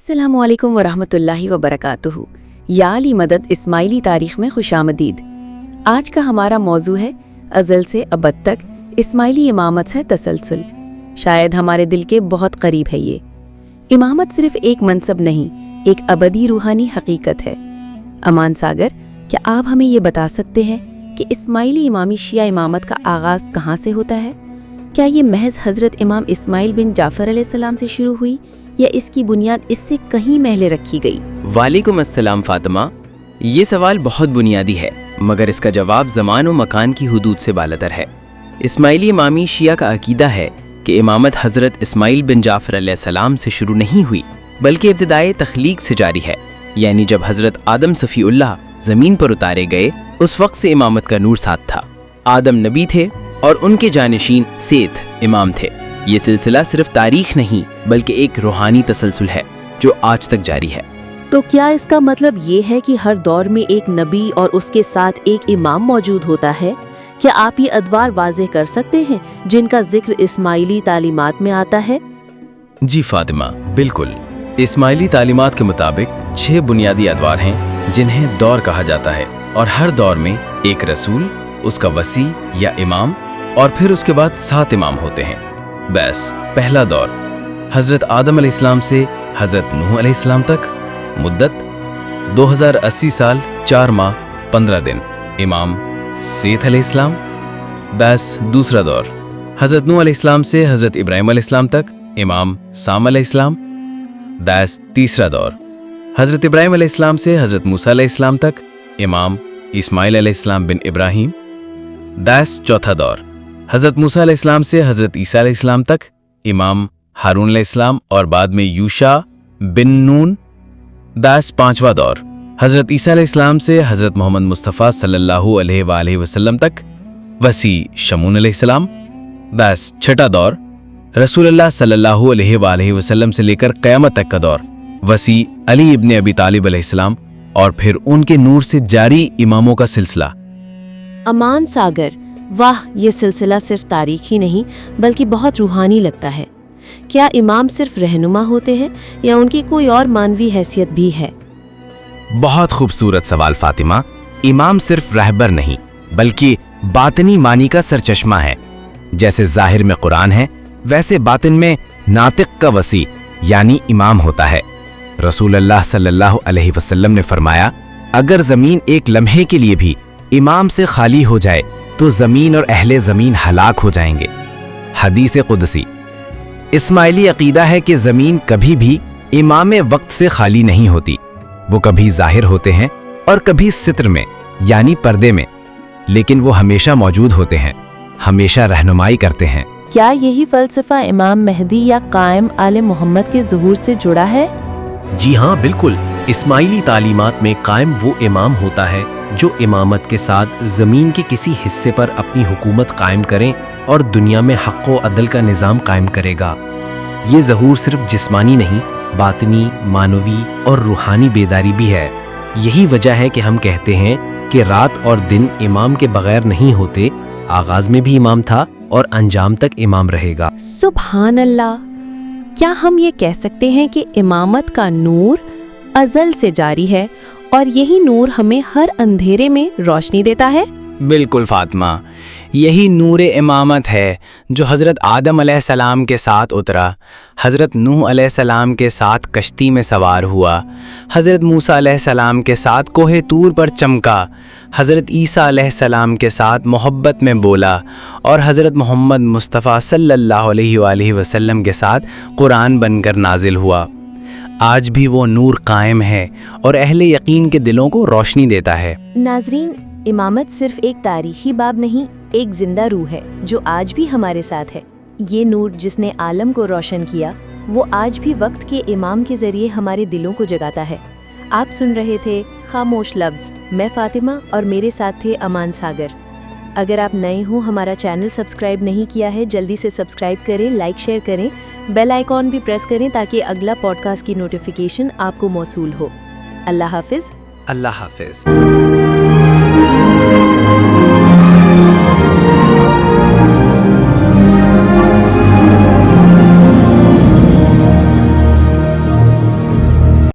السلام علیکم ورحمۃ اللہ وبرکاتہ۔ یا علی مدد اسماعیلی تاریخ میں خوش آمدید۔ آج کا ہمارا موضوع ہے ازل سے ابد تک اسماعیلی امامت سے تسلسل۔ شاید ہمارے دل کے بہت قریب ہے یہ امامت صرف ایک منصب نہیں، ایک ابدی روحانی حقیقت ہے۔ امان ساگر، کیا آپ ہمیں یہ بتا سکتے ہیں کہ اسماعیلی امامی شیعہ امامت کا آغاز کہاں سے ہوتا ہے؟ کیا یہ محض حضرت امام اسماعیل بن جعفر علیہ السلام سے شروع ہوئی یا اس کی بنیاد اس سے کہیں پہلے رکھی گئی؟ وعلیکم السلام فاطمہ، یہ سوال بہت بنیادی ہے، مگر اس کا جواب زمان و مکان کی حدود سے بالاتر ہے۔ اسماعیلی امامی شیعہ کا عقیدہ ہے کہ امامت حضرت اسماعیل بن جعفر علیہ السلام سے شروع نہیں ہوئی، بلکہ ابتدائے تخلیق سے جاری ہے، یعنی جب حضرت آدم صفی اللہ زمین پر اتارے گئے اس وقت سے امامت کا نور ساتھ تھا۔ آدم نبی تھے اور ان کے جانشین سیتھ امام تھے۔ یہ سلسلہ صرف تاریخ نہیں بلکہ ایک روحانی تسلسل ہے جو آج تک جاری ہے۔ تو کیا اس کا مطلب یہ ہے کہ ہر دور میں ایک نبی اور اس کے ساتھ ایک امام موجود ہوتا ہے؟ کیا آپ یہ ادوار واضح کر سکتے ہیں جن کا ذکر اسماعیلی تعلیمات میں آتا ہے؟ جی فاطمہ، بالکل۔ اسماعیلی تعلیمات کے مطابق 6 بنیادی ادوار ہیں جنہیں دور کہا جاتا ہے، اور ہر دور میں ایک رسول، اس کا وصی یا امام، اور پھر اس کے بعد 7 امام ہوتے ہیں۔ بس پہلا دور حضرت آدم علیہ السلام سے حضرت نوح علیہ السلام تک، مدت 2080 سال 4 ماہ 15 دن، امام سیتھ علیہ السلام۔ بس دوسرا دور حضرت نوح علیہ السلام سے حضرت ابراہیم علیہ السلام تک، امام سام علیہ السلام۔ بس تیسرا دور حضرت ابراہیم علیہ السلام سے حضرت موسیٰ علیہ السلام تک، امام اسماعیل علیہ السلام بن ابراہیم۔ بس چوتھا دور حضرت موسیٰ علیہ السلام سے حضرت عیسیٰ علیہ السلام تک، امام ہارون علیہ السلام اور بعد میں یوشع بن نون۔ بس پانچواں دور حضرت عیسیٰ علیہ السلام سے حضرت محمد مصطفیٰ صلی اللہ علیہ وآلہ وسلم تک، وصی شمعون علیہ السلام۔ بس چھٹا دور رسول اللہ صلی اللہ علیہ وآلہ وسلم سے لے کر قیامت تک کا دور، وصی علی ابن ابی طالب علیہ السلام، اور پھر ان کے نور سے جاری اماموں کا سلسلہ۔ امان ساگر، واہ، یہ سلسلہ صرف تاریخ ہی نہیں بلکہ بہت روحانی لگتا ہے۔ کیا امام صرف رہنما ہوتے ہیں یا ان کی کوئی اور مانوی حیثیت بھی ہے؟ بہت خوبصورت سوال فاطمہ۔ امام صرف رہبر نہیں بلکہ باطنی معنی کا سرچشمہ ہے۔ جیسے ظاہر میں قرآن ہے، ویسے باطن میں ناطق کا وصی یعنی امام ہوتا ہے۔ رسول اللہ صلی اللہ علیہ وسلم نے فرمایا، اگر زمین ایک لمحے کے لیے بھی امام سے خالی ہو جائے تو زمین اور اہل زمین ہلاک ہو جائیں گے۔ حدیث قدسی۔ اسماعیلی عقیدہ ہے کہ زمین کبھی بھی امام وقت سے خالی نہیں ہوتی، وہ کبھی ظاہر ہوتے ہیں اور کبھی ستر میں یعنی پردے میں، لیکن وہ ہمیشہ موجود ہوتے ہیں، ہمیشہ رہنمائی کرتے ہیں۔ کیا یہی فلسفہ امام مہدی یا قائم آل محمد کے ظہور سے جڑا ہے؟ جی ہاں، بالکل۔ اسماعیلی تعلیمات میں قائم وہ امام ہوتا ہے جو امامت کے ساتھ زمین کے کسی حصے پر اپنی حکومت قائم کریں اور دنیا میں حق و عدل کا نظام قائم کرے گا۔ یہ ظہور صرف جسمانی نہیں، باطنی، معنوی اور روحانی بیداری بھی ہے۔ یہی وجہ ہے کہ ہم کہتے ہیں کہ رات اور دن امام کے بغیر نہیں ہوتے، آغاز میں بھی امام تھا اور انجام تک امام رہے گا۔ سبحان اللہ! کیا ہم یہ کہہ سکتے ہیں کہ امامت کا نور ازل سے جاری ہے اور یہی نور ہمیں ہر اندھیرے میں روشنی دیتا ہے؟ بالکل فاطمہ، یہی نور امامت ہے جو حضرت آدم علیہ السلام کے ساتھ اترا، حضرت نوح علیہ السلام کے ساتھ کشتی میں سوار ہوا، حضرت موسیٰ علیہ السلام کے ساتھ کوہ طور پر چمکا، حضرت عیسیٰ علیہ السلام کے ساتھ محبت میں بولا، اور حضرت محمد مصطفیٰ صلی اللہ علیہ وآلہ وسلم کے ساتھ قرآن بن کر نازل ہوا۔ آج بھی وہ نور قائم ہے اور اہل یقین کے دلوں کو روشنی دیتا ہے۔ ناظرین، امامت صرف ایک تاریخی باب نہیں، ایک زندہ روح ہے جو آج بھی ہمارے ساتھ ہے۔ یہ نور جس نے عالم کو روشن کیا، وہ آج بھی وقت کے امام کے ذریعے ہمارے دلوں کو جگاتا ہے۔ آپ سن رہے تھے خاموش لفظ، میں فاطمہ اور میرے ساتھ تھے امان ساگر۔ اگر آپ نئے ہوں، ہمارا چینل سبسکرائب نہیں کیا ہے، جلدی سے سبسکرائب کریں، لائک شیئر کریں، بیل آئیکن بھی پریس کریں تاکہ اگلا پوڈ کاسٹ کی نوٹیفیکیشن آپ کو موصول ہو۔ اللہ حافظ۔ اللہ حافظ۔